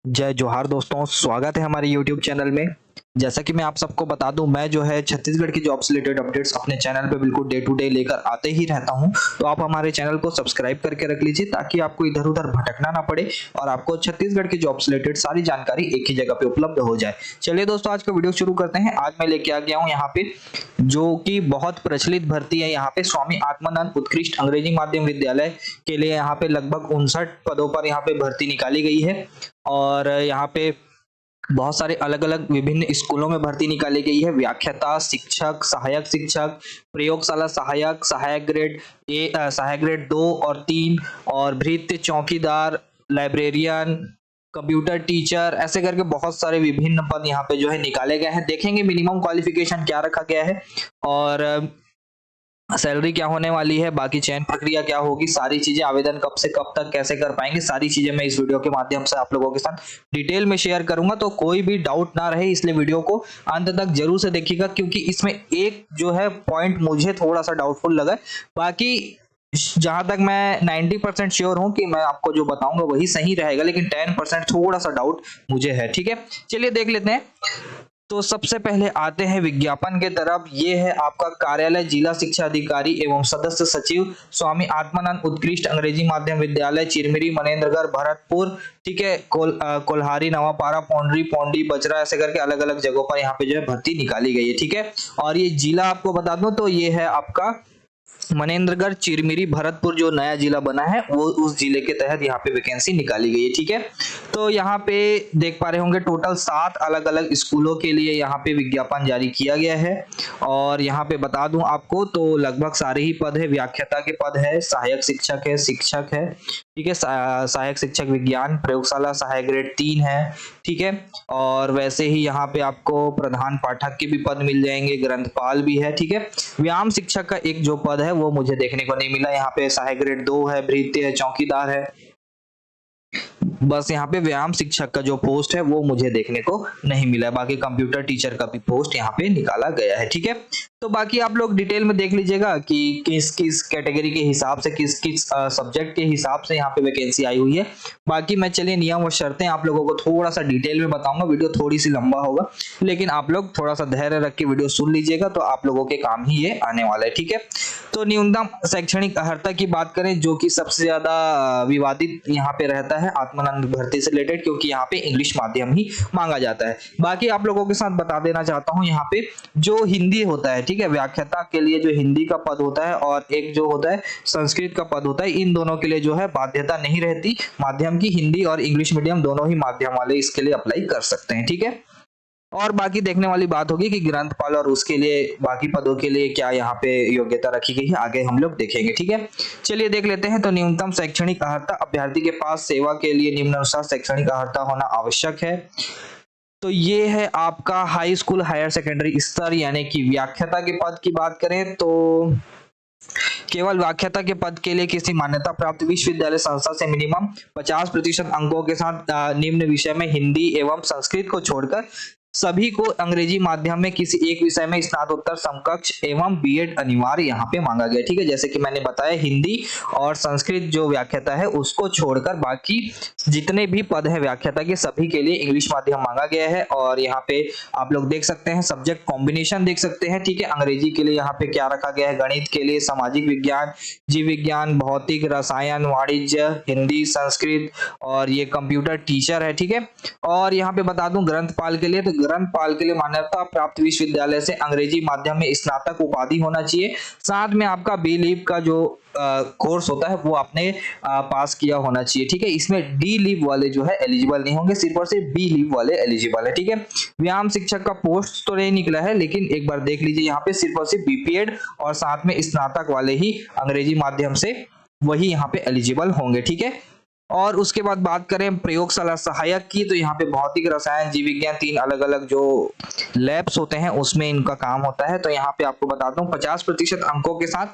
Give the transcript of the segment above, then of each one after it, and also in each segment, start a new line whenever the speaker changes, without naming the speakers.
जय जोहार दोस्तों, स्वागत है हमारे YouTube चैनल में। जैसा कि मैं आप सबको बता दूं, मैं जो है छत्तीसगढ़ की जॉब से रिलेटेड अपडेट्स अपने चैनल पे बिल्कुल डे टू डे लेकर आते ही रहता हूं। तो आप हमारे चैनल को सब्सक्राइब करके रख लीजिए ताकि आपको इधर-उधर भटकना ना पड़े और आपको छत्तीसगढ़ की जॉब से रिलेटेड सारी जानकारी एक ही जगह पे उपलब्ध हो जाए। चलिए दोस्तों, आज का वीडियो शुरू करते हैं। आज मैं लेके आ गया हूँ यहाँ पे जो कि बहुत प्रचलित भर्ती है। यहाँ पे स्वामी आत्मानंद उत्कृष्ट अंग्रेजी माध्यम विद्यालय के लिए यहाँ पे लगभग 59 पदों पर यहाँ पे भर्ती निकाली गई है और यहाँ पे बहुत सारे अलग-अलग विभिन्न स्कूलों में भर्ती निकाली गई है। व्याख्याता, शिक्षक, सहायक शिक्षक, प्रयोगशाला सहायक, सहायक ग्रेड 2 और 3 और भृत्य चौकीदार, लाइब्रेरियन, कंप्यूटर टीचर, ऐसे करके बहुत सारे विभिन्न पद यहाँ पे जो है निकाले गए हैं। देखेंगे मिनिमम क्वालिफिकेशन क्या रखा गया है और सैलरी क्या होने वाली है, बाकी चयन प्रक्रिया क्या होगी, सारी चीजें, आवेदन कब से कब तक कैसे कर पाएंगे, सारी चीजें मैं इस वीडियो के माध्यम से आप लोगों के साथ डिटेल में शेयर करूंगा। तो कोई भी डाउट ना रहे, इसलिए वीडियो को अंत तक जरूर से देखिएगा, क्योंकि इसमें एक जो है पॉइंट मुझे थोड़ा सा डाउटफुल लगा। बाकी जहां तक मैं 90% श्योर हूं कि मैं आपको जो बताऊंगा वही सही रहेगा, लेकिन 10% थोड़ा सा डाउट मुझे है। ठीक है, चलिए देख लेते हैं। तो सबसे पहले आते हैं विज्ञापन के तरफ। ये है आपका कार्यालय जिला शिक्षा अधिकारी एवं सदस्य सचिव, स्वामी आत्मानंद उत्कृष्ट अंग्रेजी माध्यम विद्यालय, चिरमिरी, मनेन्द्रगढ़, भरतपुर। ठीक है, कोल्हारी, नवापारा, पौंडरी, पौंडी, बजरा, ऐसे करके अलग अलग जगहों पर यहाँ पे जो है भर्ती निकाली गई है। ठीक है, और ये जिला आपको बता दूं तो ये है आपका मनेन्द्रगढ़, चिरमिरी, भरतपुर जो नया जिला बना है वो उस जिले के तहत यहाँ पे वैकेंसी निकाली गई है। ठीक है, तो यहाँ पे देख पा रहे होंगे टोटल 7 अलग अलग स्कूलों के लिए यहाँ पे विज्ञापन जारी किया गया है। और यहाँ पे बता दूं आपको तो लगभग सारे ही पद है। व्याख्याता के पद है, सहायक शिक्षक है, शिक्षक है। ठीक है, सहायक शिक्षक विज्ञान, प्रयोगशाला सहायक ग्रेड 3 है। ठीक है, और वैसे ही यहाँ पे आपको प्रधान पाठक के भी पद मिल जाएंगे, ग्रंथपाल भी है। ठीक है, व्यायाम शिक्षक का एक जो पद है वो मुझे देखने को नहीं मिला। यहाँ पे सहायक ग्रेड 2 है, भृत्य है, चौकीदार है। बस यहाँ पे व्यायाम शिक्षक का जो पोस्ट है वो मुझे देखने को नहीं मिला। बाकी कंप्यूटर टीचर का भी पोस्ट यहाँ पे निकाला गया है। ठीक है, तो बाकी आप लोग डिटेल में देख लीजिएगा कि किस किस कैटेगरी के हिसाब से, किस किस सब्जेक्ट के हिसाब से यहाँ पे वैकेंसी आई हुई है। बाकी मैं चलिए नियम और शर्तें आप लोगों को थोड़ा सा डिटेल में बताऊंगा। वीडियो थोड़ी सी लंबा होगा, लेकिन आप लोग थोड़ा सा धैर्य रख के वीडियो सुन लीजिएगा तो आप लोगों के काम ही ये आने वाला है। ठीक है, तो न्यूनतम शैक्षणिक अर्हता की बात करें, जो कि सबसे ज्यादा विवादित यहाँ पे रहता है आत्मानंद भर्ती से रिलेटेड, क्योंकि यहाँ पे इंग्लिश माध्यम ही मांगा जाता है। बाकी आप लोगों के साथ बता देना चाहता हूँ, यहाँ पे जो हिंदी होता है, ठीक है, व्याख्याता के लिए जो हिंदी का पद होता है और एक जो होता है संस्कृत का पद होता है, इन दोनों के लिए जो है बाध्यता नहीं रहती माध्यम की। हिंदी और इंग्लिश मीडियम दोनों ही माध्यम वाले इसके लिए अप्लाई कर सकते हैं। ठीक है, और बाकी देखने वाली बात होगी कि ग्रंथपाल और उसके लिए बाकी पदों के लिए क्या यहाँ पे योग्यता रखी गई है, आगे हम लोग देखेंगे। ठीक है, चलिए देख लेते हैं। तो न्यूनतम शैक्षणिक अर्हता, अभ्यर्थी के पास सेवा के लिए निम्नानुसार शैक्षणिक अर्हता होना आवश्यक है। तो ये है आपका हाई स्कूल हायर सेकेंडरी स्तर, यानी कि व्याख्याता के पद की बात करें तो केवल व्याख्याता के पद के लिए किसी मान्यता प्राप्त विश्वविद्यालय संस्था से मिनिमम 50% अंकों के साथ निम्न विषय में हिंदी एवं संस्कृत को छोड़कर सभी को अंग्रेजी माध्यम में किसी एक विषय में स्नातकोत्तर समकक्ष एवं बीएड अनिवार्य यहाँ पे मांगा गया। ठीक है, जैसे कि मैंने बताया हिंदी और संस्कृत जो व्याख्याता है उसको छोड़कर बाकी जितने भी पद है व्याख्याता के सभी के लिए इंग्लिश माध्यम मांगा गया है। और यहाँ पे आप लोग देख सकते हैं सब्जेक्ट कॉम्बिनेशन देख सकते हैं। ठीक है, अंग्रेजी के लिए यहाँ पे क्या रखा गया है, गणित के लिए सामाजिक विज्ञान, जीव विज्ञान, भौतिक, रसायन, वाणिज्य, हिंदी, संस्कृत, और ये कंप्यूटर टीचर है। ठीक है, और यहाँ पे बता दूं ग्रंथपाल के लिए, तो ग्रंथपाल के लिए मान्यता प्राप्त विश्वविद्यालय से अंग्रेजी माध्यम में स्नातक उपाधि होना चाहिए। साथ में आपका बी लीव का जो कोर्स होता है वो आपने पास किया होना चाहिए। ठीक है, इसमें डी लीव वाले जो है एलिजिबल नहीं होंगे, सिर्फ और सिर्फ बी लीव वाले एलिजिबल है। ठीक है, व्यायाम शिक्षक का पोस्ट तो नहीं निकला है, लेकिन एक बार देख लीजिए यहाँ पे सिर्फ और सिर्फ बीपीएड और साथ में स्नातक वाले ही अंग्रेजी माध्यम से वही यहाँ पे एलिजिबल होंगे। ठीक है, और उसके बाद बात करें प्रयोगशाला सहायक की, तो यहाँ पे भौतिक, रसायन, जीव विज्ञान 3 अलग अलग जो लैब्स होते हैं उसमें इनका काम होता है। तो यहाँ पे आपको बताता हूँ 50% अंकों के साथ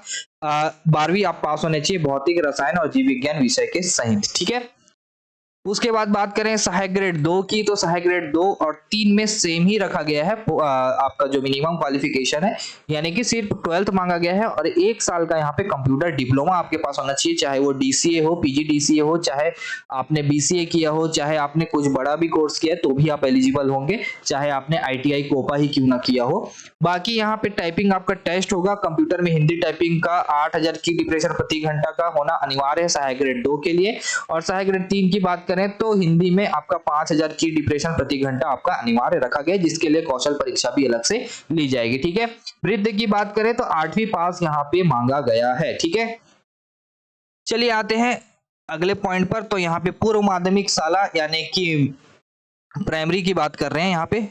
12वीं आप पास होने चाहिए भौतिक, रसायन और जीव विज्ञान विषय के सहित। ठीक है, उसके बाद बात करें सहायक ग्रेड 2 की, तो सहायक ग्रेड 2 और 3 में सेम ही रखा गया है आपका जो मिनिमम क्वालिफिकेशन है, यानी कि सिर्फ 12th मांगा गया है और 1 साल का यहाँ पे कंप्यूटर डिप्लोमा आपके पास होना चाहिए, चाहे वो डीसीए हो, पीजीडीसीए हो, चाहे आपने बीसीए किया हो, चाहे आपने कुछ बड़ा भी कोर्स किया है तो भी आप एलिजिबल होंगे, चाहे आपने आईटीआई कोपा ही क्यों ना किया हो। बाकी यहाँ पे टाइपिंग आपका टेस्ट होगा कंप्यूटर में, हिंदी टाइपिंग का 8000 की डिप्रेशन प्रति घंटा का होना अनिवार्य है सहायक ग्रेड 2 के लिए। और सहायक ग्रेड 3 की बात करें तो हिंदी में आपका 5000 की डिप्रेशन प्रति घंटा आपका अनिवार्य रखा गया, जिसके लिए कौशल परीक्षा भी अलग से ली जाएगी। ठीक है, वृद्धि की बात करें तो 8वीं पास यहाँ पे मांगा गया है। ठीक है, चलिए आते हैं अगले पॉइंट पर। तो यहाँ पे पूर्व माध्यमिक शाला यानी कि प्राइमरी की बात कर रहे हैं यहाँ पे,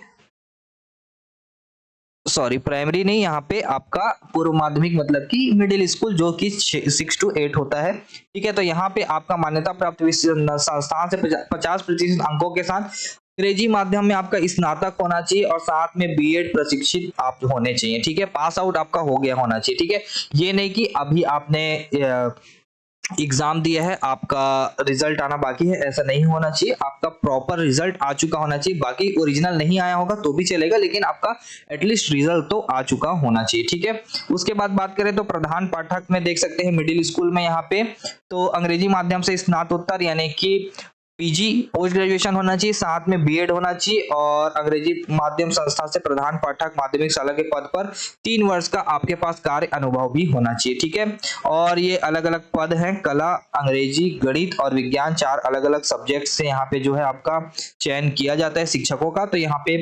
सॉरी प्राइमरी नहीं, यहाँ पे आपका पूर्व माध्यमिक मतलब कि मिडिल स्कूल जो कि 6 to 8 होता है। ठीक है, तो यहाँ पे आपका मान्यता प्राप्त संस्थान से 50% अंकों के साथ अंग्रेजी माध्यम में आपका स्नातक होना चाहिए और साथ में बीएड प्रशिक्षित आप होने चाहिए। ठीक है, पास आउट आपका हो गया होना चाहिए। ठीक है, ये नहीं कि अभी आपने एग्जाम दिया है, आपका रिजल्ट आना बाकी है, ऐसा नहीं होना चाहिए। आपका प्रॉपर रिजल्ट आ चुका होना चाहिए, बाकी ओरिजिनल नहीं आया होगा तो भी चलेगा, लेकिन आपका एटलीस्ट रिजल्ट तो आ चुका होना चाहिए। ठीक है, उसके बाद बात करें तो प्रधान पाठक में देख सकते हैं मिडिल स्कूल में यहाँ पे तो अंग्रेजी माध्यम से स्नातकोत्तर यानी कि पीजी पोस्ट ग्रेजुएशन होना चाहिए, साथ में बीएड होना चाहिए और अंग्रेजी माध्यम संस्था से प्रधान पाठक माध्यमिक शाला के पद पर 3 वर्ष का आपके पास कार्य अनुभव भी होना चाहिए। ठीक है, और ये अलग अलग पद हैं, कला, अंग्रेजी, गणित और विज्ञान, 4 अलग अलग सब्जेक्ट से यहाँ पे जो है आपका चयन किया जाता है शिक्षकों का। तो यहाँ पे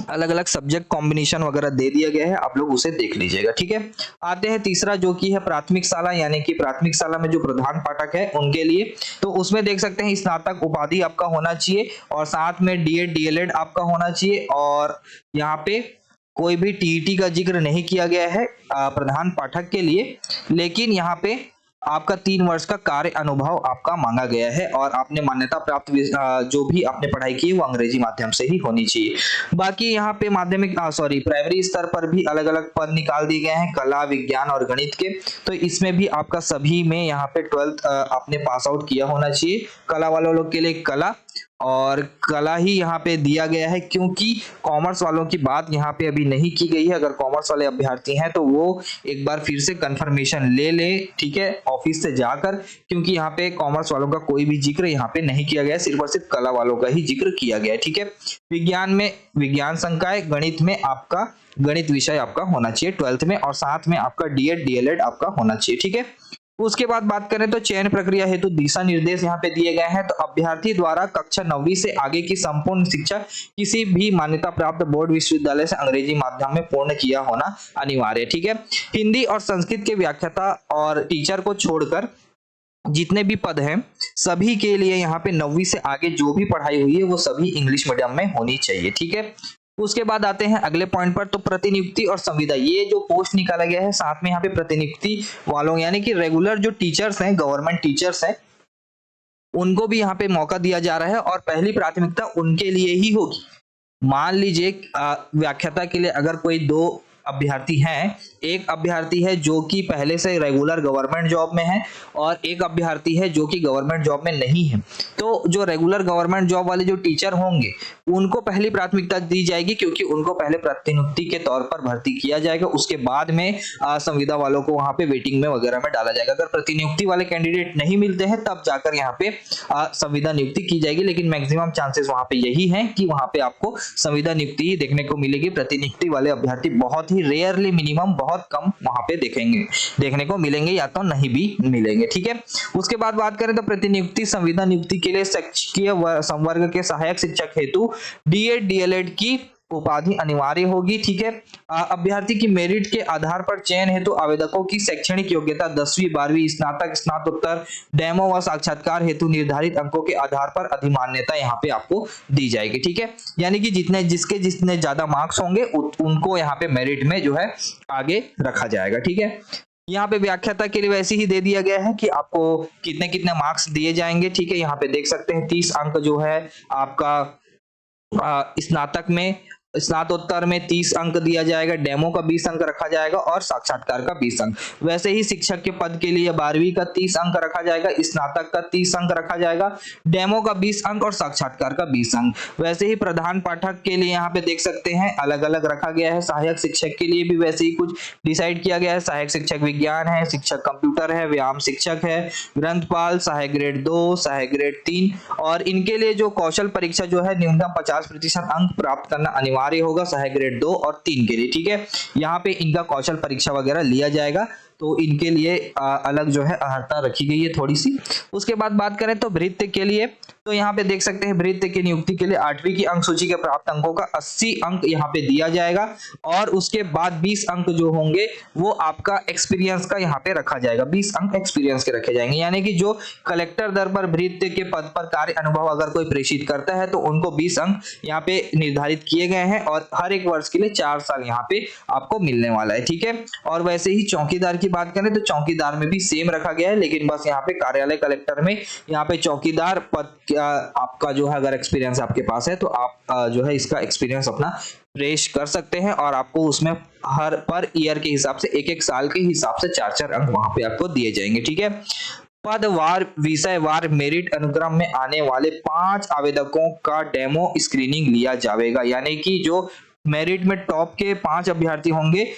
अलग अलग सब्जेक्ट कॉम्बिनेशन वगैरह दे दिया गया है, आप लोग उसे देख लीजिएगा। ठीक है, आते हैं तीसरा जो कि है प्राथमिक शाला, यानी कि प्राथमिक शाला में जो प्रधान पाठक है उनके लिए, तो उसमें देख सकते हैं स्नातक उपाधि आपका होना चाहिए और साथ में डीएड डीएलएड आपका होना चाहिए। और यहाँ पे कोई भी टीईटी का जिक्र नहीं किया गया है प्रधान पाठक के लिए, लेकिन यहाँ पे आपका 3 वर्ष का कार्य अनुभव आपका मांगा गया है और आपने मान्यता प्राप्त जो भी आपने पढ़ाई की है वो अंग्रेजी माध्यम से ही होनी चाहिए। बाकी यहाँ पे माध्यमिक प्राइमरी स्तर पर भी अलग अलग पद निकाल दिए गए हैं कला, विज्ञान और गणित के, तो इसमें भी आपका सभी में यहाँ पे 12th आपने पास आउट किया होना चाहिए। कला वालों लोग के लिए कला और कला ही यहाँ पे दिया गया है, क्योंकि कॉमर्स वालों की बात यहाँ पे अभी नहीं की गई है। अगर कॉमर्स वाले अभ्यर्थी हैं तो वो एक बार फिर से कंफर्मेशन ले ले, ठीक है, ऑफिस से जाकर, क्योंकि यहाँ पे कॉमर्स वालों का कोई भी जिक्र यहाँ पे नहीं किया गया है, सिर्फ और सिर्फ कला वालों का ही जिक्र किया गया है। ठीक है, विज्ञान में विज्ञान संकाय, गणित में आपका गणित विषय आपका होना चाहिए 12th में और साथ में आपका डीएड डीएलएड आपका होना चाहिए। ठीक है, उसके बाद बात करें तो चयन प्रक्रिया हेतु दिशा निर्देश यहाँ पे दिए गए हैं। तो अभ्यर्थी द्वारा कक्षा 9वीं से आगे की संपूर्ण शिक्षा किसी भी मान्यता प्राप्त बोर्ड विश्वविद्यालय से अंग्रेजी माध्यम में पूर्ण किया होना अनिवार्य है। ठीक है, हिंदी और संस्कृत के व्याख्याता और टीचर को छोड़कर जितने भी पद हैं सभी के लिए यहाँ पे 9वीं से आगे जो भी पढ़ाई हुई है वो सभी इंग्लिश मीडियम में होनी चाहिए। ठीक है, उसके बाद आते हैं अगले पॉइंट पर, तो प्रतिनियुक्ति और संविदा, ये जो पोस्ट निकाला गया है साथ में यहाँ पे प्रतिनियुक्ति वालों यानी कि रेगुलर जो टीचर्स हैं, गवर्नमेंट टीचर्स हैं, उनको भी यहाँ पे मौका दिया जा रहा है और पहली प्राथमिकता उनके लिए ही होगी। मान लीजिए व्याख्याता के लिए अगर कोई 2 अभ्यर्थी हैं, एक अभ्यर्थी है जो कि पहले से रेगुलर गवर्नमेंट जॉब में है और एक अभ्यर्थी है जो कि गवर्नमेंट जॉब में नहीं है, तो जो रेगुलर गवर्नमेंट जॉब वाले जो टीचर होंगे उनको पहली प्राथमिकता दी जाएगी, क्योंकि उनको पहले प्रतिनियुक्ति के तौर पर भर्ती किया जाएगा, उसके बाद में संविदा वालों को वहां पे वेटिंग में वगैरह में डाला जाएगा। अगर प्रतिनियुक्ति वाले कैंडिडेट नहीं मिलते हैं तब जाकर यहाँ पे संविदा नियुक्ति की जाएगी, लेकिन मैक्सिमम चांसेस वहां पे यही है कि वहां पे आपको संविदा नियुक्ति ही देखने को मिलेगी। प्रतिनियुक्ति वाले अभ्यर्थी बहुत ही रेयरली, मिनिमम बहुत कम वहां पे देखने को मिलेंगे या तो नहीं भी मिलेंगे। ठीक है, उसके बाद बात करें तो प्रतिनियुक्ति संविदा नियुक्ति के लिए शिक्षकीय संवर्ग के सहायक शिक्षक हेतु डीएड डीएलएड की उपाधि अनिवार्य होगी। ठीक है, अभ्यर्थी की मेरिट के आधार पर चयन हेतु आवेदकों की शैक्षणिक योग्यता 10वीं 12वीं स्नातक स्नातकोत्तर डेमो व साक्षात्कार हेतु निर्धारित अंकों के आधार पर अधिमान्यता यहाँ पे आपको दी जाएगी। ठीक है, यानी कि जितने ज्यादा मार्क्स होंगे उनको यहाँ पे मेरिट में जो है आगे रखा जाएगा। ठीक है, यहाँ पे व्याख्याता के लिए वैसे ही दे दिया गया है कि आपको कितने कितने मार्क्स दिए जाएंगे। ठीक है, यहाँ पे देख सकते हैं 30 अंक जो है आपका स्नातक में स्नातकोत्तर में 30 अंक दिया जाएगा, डेमो का 20 अंक रखा जाएगा और साक्षात्कार का 20 अंक। वैसे ही शिक्षक के पद के लिए 12वीं का 30 अंक रखा जाएगा, स्नातक का 30 अंक रखा जाएगा, डेमो का 20 अंक और साक्षात्कार का 20 अंक। वैसे ही प्रधान पाठक के लिए यहाँ पे देख सकते हैं अलग अलग रखा गया है। सहायक शिक्षक के लिए भी वैसे ही कुछ डिसाइड किया गया है। सहायक शिक्षक विज्ञान है, शिक्षक कंप्यूटर है, व्यायाम शिक्षक है, ग्रंथपाल, सहायक ग्रेड 2, सहायक ग्रेड 3 और इनके लिए जो कौशल परीक्षा जो है न्यूनतम 50% अंक प्राप्त करना अनिवार्य होगा सहायक ग्रेड 2 और 3 के लिए। ठीक है, यहाँ पे इनका कौशल परीक्षा वगैरह लिया जाएगा, तो इनके लिए अलग जो है अर्हता रखी गई है थोड़ी सी। उसके बाद बात करें तो भृत्य के लिए, तो यहाँ पे देख सकते हैं भृत्य की नियुक्ति के लिए 8वीं की अंक सूची के प्राप्त अंकों का 80 अंक यहाँ पे दिया जाएगा और उसके बाद 20 अंक जो होंगे वो आपका एक्सपीरियंस का यहाँ पे रखा जाएगा। 20 अंक एक्सपीरियंस के रखे जाएंगे, यानी कि जो कलेक्टर दर पर भृत्य के पद पर कार्य अनुभव अगर कोई प्रेषित करता है तो उनको 20 अंक यहाँ पे निर्धारित किए गए हैं और हर एक वर्ष के लिए 4 साल यहाँ पे आपको मिलने वाला है। ठीक है, और वैसे ही चौकीदार की बात करें तो चौकीदार में भी सेम रखा गया है, लेकिन बस यहाँ पे कार्यालय कलेक्टर में यहाँ पे चौकीदार पद आपका जो है अगर एक्सपीरियंस आपके पास है तो आप जो है इसका एक्सपीरियंस अपना पेश कर सकते हैं और आपको उसमें हर पर ईयर के हिसाब से एक एक साल के हिसाब से 4-4 अंक वहां पे आपको दिए जाएंगे। ठीक है, पदवार विषयवार मेरिट अनुक्रम में आने वाले 5 आवेदकों का डेमो स्क्रीनिंग लिया जाएगा, यानी कि जो मेरिट में टॉप के 5 अभ्यर्थी होंगे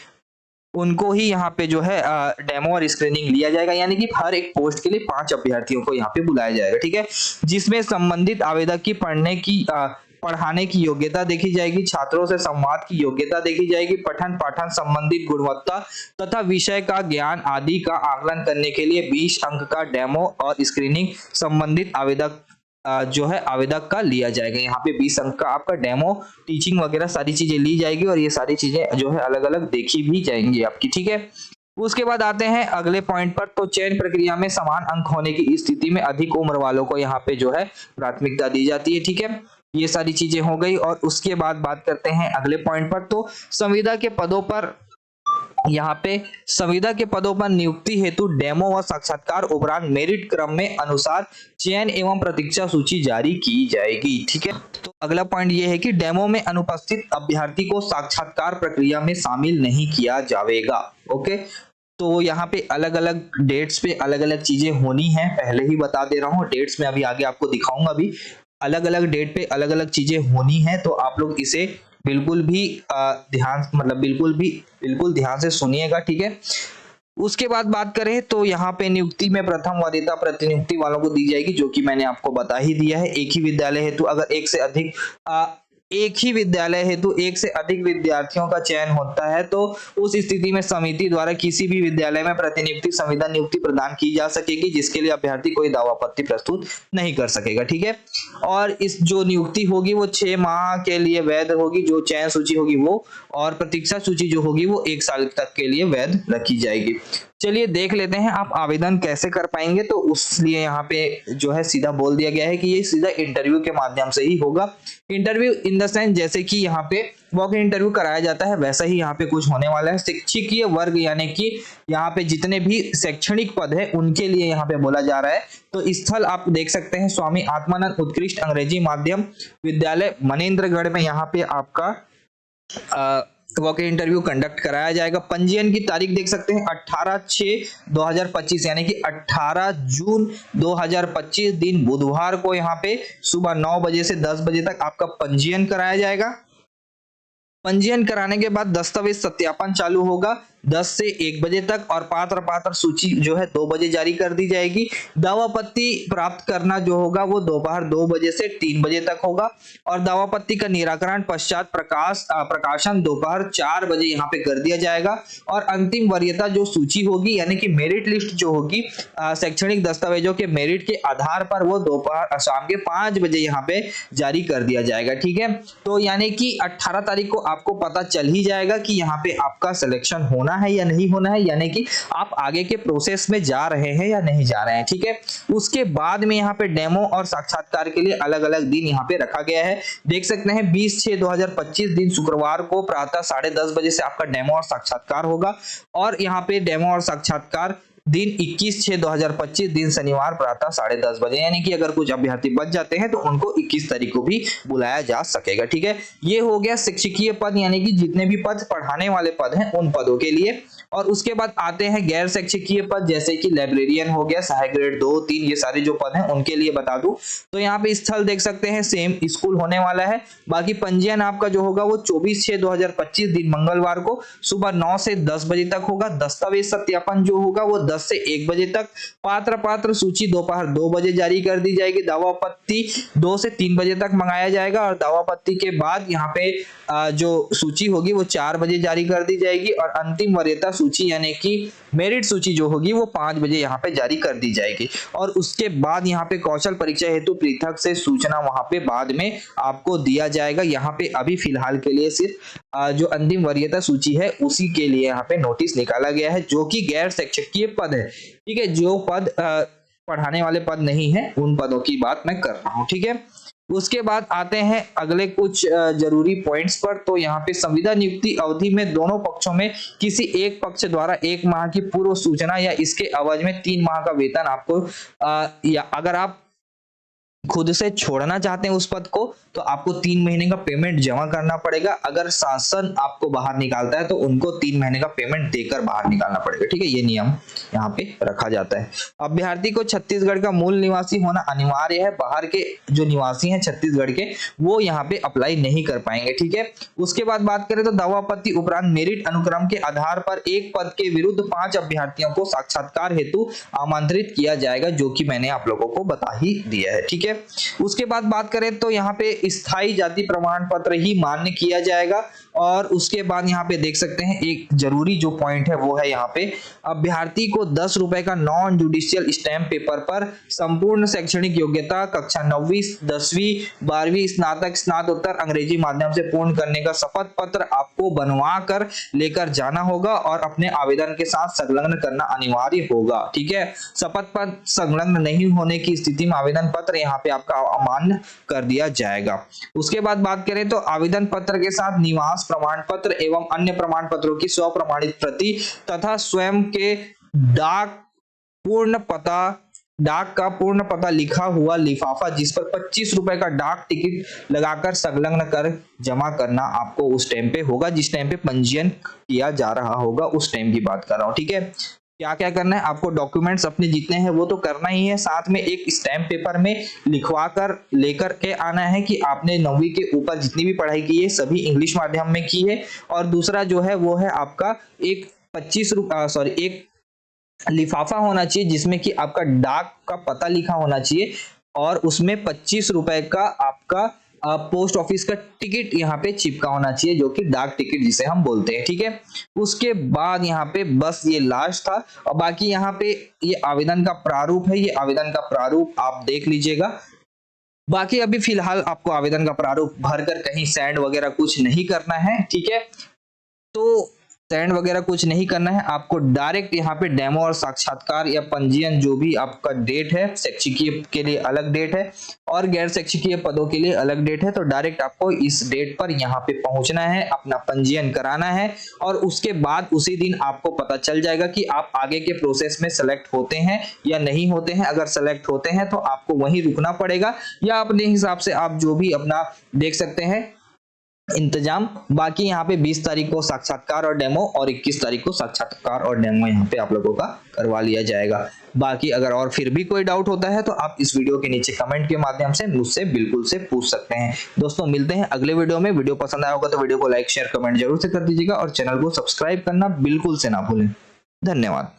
उनको ही यहाँ पे जो है डेमो और स्क्रीनिंग लिया जाएगा, यानी कि हर एक पोस्ट के लिए 5 अभ्यर्थियों को यहाँ पे बुलाया जाएगा। ठीक है, जिसमें संबंधित आवेदक की पढ़ाने की योग्यता देखी जाएगी, छात्रों से संवाद की योग्यता देखी जाएगी, पठन पाठन संबंधित गुणवत्ता तथा विषय का ज्ञान आदि का आकलन करने के लिए 20 अंक का डेमो और स्क्रीनिंग संबंधित आवेदक का लिया जाएगा। यहाँ पे 20 अंक का आपका डेमो, टीचिंग वगैरह सारी चीजें ली जाएगी और ये सारी चीजें जो है अलग अलग देखी भी जाएंगी आपकी। ठीक है, उसके बाद आते हैं अगले पॉइंट पर, तो चयन प्रक्रिया में समान अंक होने की स्थिति में अधिक उम्र वालों को यहाँ पे जो है प्राथमिकता दी जाती है। ठीक है, ये सारी चीजें हो गई और उसके बाद बात करते हैं अगले पॉइंट पर, तो संविदा के पदों पर यहाँ पे संविदा के पदों पर नियुक्ति हेतु डेमो व साक्षात्कार उपरांत मेरिट क्रम में अनुसार चयन एवं प्रतीक्षा सूची जारी की जाएगी। ठीक है, तो अगला पॉइंट ये है कि डेमो में अनुपस्थित अभ्यर्थी को साक्षात्कार प्रक्रिया में शामिल नहीं किया जाएगा। ओके, तो यहाँ पे अलग अलग डेट्स पे अलग अलग चीजें होनी है, पहले ही बता दे रहा हूँ, डेट्स में अभी आगे आपको दिखाऊंगा। भी अलग अलग डेट पे अलग अलग चीजें होनी है, तो आप लोग इसे बिल्कुल भी बिल्कुल ध्यान से सुनिएगा। ठीक है, उसके बाद बात करें तो यहाँ पे नियुक्ति में प्रथम वरीयता प्रतिनियुक्ति वालों को दी जाएगी, जो कि मैंने आपको बता ही दिया है। एक ही विद्यालय हेतु अगर एक से अधिक विद्यार्थियों का चयन होता है तो उस स्थिति में समिति द्वारा किसी भी विद्यालय में प्रतिनियुक्ति संविदा नियुक्ति प्रदान की जा सकेगी, जिसके लिए अभ्यर्थी कोई दावापत्ति प्रस्तुत नहीं कर सकेगा। ठीक है, और इस जो नियुक्ति होगी वो 6 माह के लिए वैध होगी, जो चयन सूची होगी वो, और प्रतीक्षा सूची जो होगी वो 1 साल तक के लिए वैध रखी जाएगी। चलिए देख लेते हैं आप आवेदन कैसे कर पाएंगे, तो उसलिए यहाँ पे जो है सीधा बोल दिया गया है कि ये सीधा इंटरव्यू के माध्यम से ही होगा। इंटरव्यू इन द सेंस जैसे कि यहाँ पे वॉक इन इंटरव्यू कराया जाता है वैसा ही यहाँ पे कुछ होने वाला है। शिक्षकीय वर्ग यानी कि यहाँ पे जितने भी शैक्षणिक पद है उनके लिए यहाँ पे बोला जा रहा है। तो स्थल आप देख सकते हैं स्वामी आत्मानंद उत्कृष्ट अंग्रेजी माध्यम विद्यालय मनेन्द्रगढ़ में यहाँ पे आपका वॉक इन इंटरव्यू कंडक्ट कराया जाएगा। पंजीयन की तारीख देख सकते हैं 18/6/2025 यानी कि 18 जून 2025 दिन बुधवार को यहाँ पे सुबह 9 बजे से 10 बजे तक आपका पंजीयन कराया जाएगा। पंजीयन कराने के बाद दस्तावेज सत्यापन चालू होगा 10 से 1 बजे तक और पात्र सूची जो है 2 बजे जारी कर दी जाएगी। दावापत्ति प्राप्त करना जो होगा वो दोपहर 2 बजे से 3 बजे तक होगा और दावापत्ति का निराकरण पश्चात प्रकाशन दोपहर 4 बजे यहाँ पे कर दिया जाएगा। और अंतिम वरीयता जो सूची होगी यानी कि मेरिट लिस्ट जो होगी शैक्षणिक दस्तावेजों के मेरिट के आधार पर वो दोपहर शाम के 5 बजे यहाँ पे जारी कर दिया जाएगा। ठीक है, तो यानी कि 18 तारीख को आपको पता चल ही जाएगा कि यहाँ पे आपका सिलेक्शन होना है या नहीं होना है, यानी कि आप आगे के प्रोसेस में जा रहे हैं या नहीं जा रहे हैं। ठीक है, उसके बाद में यहाँ पे डेमो और साक्षात्कार के लिए अलग अलग दिन यहाँ पे रखा गया है। देख सकते हैं 20/6/2025 दिन शुक्रवार को प्रातः 10:30 बजे से आपका डेमो और साक्षात्कार होगा और यहाँ पे डेमो और साक्षात्कार दिन 21/6/2025 दिन शनिवार प्रातः 10:30 बजे, यानी कि अगर कुछ अभ्यर्थी बच जाते हैं तो उनको 21 तारीख को भी बुलाया जा सकेगा। ठीक है, ये हो गया शिक्षकीय पद, यानी कि जितने भी पद पढ़ाने वाले पद हैं उन पदों के लिए। और उसके बाद आते हैं गैर शिक्षकीय पद, जैसे कि लाइब्रेरियन हो गया, सहायक ग्रेड 2, 3, ये सारे जो पद हैं उनके लिए बता दूं तो यहाँ पे स्थल देख सकते हैं सेम स्कूल होने वाला है। बाकी पंजीयन आपका जो होगा वो 24/6/2025 दिन मंगलवार को सुबह 9 से 10 बजे तक होगा। दस्तावेज सत्यापन जो होगा वो 10 से 1 बजे तक। पात्र सूची दोपहर 2 बजे जारी कर दी जाएगी। दावापत्ति 2 से 3 बजे तक मंगाया जाएगा और दावापत्ति के बाद यहाँ पे जो सूची होगी वो 4 बजे जारी कर दी जाएगी और अंतिम वरीयता सूची यानी कि मेरिट सूची जो होगी वो 5 बजे यहाँ पे जारी कर दी जाएगी। और उसके बाद यहाँ पे कौशल परीक्षा हेतु पृथक से सूचना वहां पे बाद में आपको दिया जाएगा। यहाँ पे अभी फिलहाल के लिए सिर्फ जो अंतिम वरीयता सूची है उसी के लिए यहाँ पे नोटिस निकाला गया है, जो कि गैर शिक्षकीय पद है। ठीक है, जो पद पढ़ाने वाले पद नहीं है उन पदों की बात मैं कर रहा हूँ। ठीक है, उसके बाद आते हैं अगले कुछ जरूरी पॉइंट्स पर। तो यहाँ पे संविदा नियुक्ति अवधि में दोनों पक्षों में किसी एक पक्ष द्वारा 1 माह की पूर्व सूचना या इसके एवज में 3 माह का वेतन आपको या अगर आप खुद से छोड़ना चाहते हैं उस पद को तो आपको 3 महीने का पेमेंट जमा करना पड़ेगा। अगर शासन आपको बाहर निकालता है तो उनको 3 महीने का पेमेंट देकर बाहर निकालना पड़ेगा। ठीक है, ये नियम यहाँ पे रखा जाता है। अभ्यर्थी को छत्तीसगढ़ का मूल निवासी होना अनिवार्य है। बाहर के जो निवासी हैं छत्तीसगढ़ के वो यहाँ पे अप्लाई नहीं कर पाएंगे। ठीक है, उसके बाद बात करें तो दावापत्ति उपरांत मेरिट अनुक्रम के आधार पर एक पद के विरुद्ध 5 अभ्यर्थियों को साक्षात्कार हेतु आमंत्रित किया जाएगा, जो कि मैंने आप लोगों को बता ही दिया है। ठीक है, उसके बाद बात करें तो यहाँ पे स्थायी जाति प्रमाण पत्र ही मान्य किया जाएगा। और उसके बाद यहाँ पे देख सकते हैं एक जरूरी जो पॉइंट है वो है यहाँ पे अभ्यर्थी को 10 रुपए का नॉन जुडिशियल स्टैंप पेपर पर संपूर्ण शैक्षणिक योग्यता कक्षा 9वीं 10वीं 12वीं स्नातक स्नातकोत्तर अंग्रेजी माध्यम से पूर्ण करने का शपथ पत्र आपको बनवा कर लेकर जाना होगा और अपने आवेदन के साथ संलग्न करना अनिवार्य होगा। ठीक है, शपथ पत्र संलग्न नहीं होने की स्थिति में आवेदन पत्र यहाँ पे आपका अमान्य कर दिया जाएगा। उसके बाद बात करें तो आवेदन पत्र के साथ निवास प्रमाण पत्र एवं अन्य प्रमाण पत्रों की स्व प्रमाणित प्रति तथा स्वयं के डाक का पूर्ण पता लिखा हुआ लिफाफा जिस पर 25 रुपए का डाक टिकट लगाकर संलग्न कर जमा करना आपको उस टाइम पे होगा जिस टाइम पे पंजीयन किया जा रहा होगा, उस टाइम की बात कर रहा हूँ। ठीक है, क्या क्या करना है आपको, डॉक्यूमेंट्स अपने जितने हैं वो तो करना ही है, साथ में एक स्टैम्प पेपर में लिखवा कर लेकर के आना है कि आपने 9वीं के ऊपर जितनी भी पढ़ाई की है सभी इंग्लिश माध्यम में की है। और दूसरा जो है वो है आपका एक एक लिफाफा होना चाहिए जिसमें कि आपका डाक का पता लिखा होना चाहिए और उसमें 25 रुपए का आपका पोस्ट ऑफिस का टिकट यहाँ पे चिपका होना चाहिए, जो कि डाक टिकट जिसे हम बोलते हैं। ठीक है, उसके बाद यहाँ पे बस ये लास्ट था और बाकी यहाँ पे ये आवेदन का प्रारूप है, ये आवेदन का प्रारूप आप देख लीजिएगा। बाकी अभी फिलहाल आपको आवेदन का प्रारूप भरकर कहीं सेंड वगैरह कुछ नहीं करना है। ठीक है, तो सेंड वगैरह कुछ नहीं करना है, आपको डायरेक्ट यहाँ पे डेमो और साक्षात्कार या पंजीयन जो भी आपका डेट है, शिक्षकीय के लिए अलग डेट है और गैर शिक्षकीय पदों के लिए अलग डेट है, तो डायरेक्ट आपको इस डेट पर यहाँ पे पहुंचना है, अपना पंजीयन कराना है और उसके बाद उसी दिन आपको पता चल जाएगा कि आप आगे के प्रोसेस में सेलेक्ट होते हैं या नहीं होते हैं। अगर सेलेक्ट होते हैं तो आपको वहीं रुकना पड़ेगा या अपने हिसाब से आप जो भी अपना देख सकते हैं इंतजाम। बाकी यहाँ पे 20 तारीख को साक्षात्कार और डेमो और 21 तारीख को साक्षात्कार और डेमो यहाँ पे आप लोगों का करवा लिया जाएगा। बाकी अगर और फिर भी कोई डाउट होता है तो आप इस वीडियो के नीचे कमेंट के माध्यम से मुझसे बिल्कुल से पूछ सकते हैं। दोस्तों मिलते हैं अगले वीडियो में। वीडियो पसंद आया होगा तो वीडियो को लाइक शेयर कमेंट जरूर से कर दीजिएगा और चैनल को सब्सक्राइब करना बिल्कुल से ना भूलें। धन्यवाद।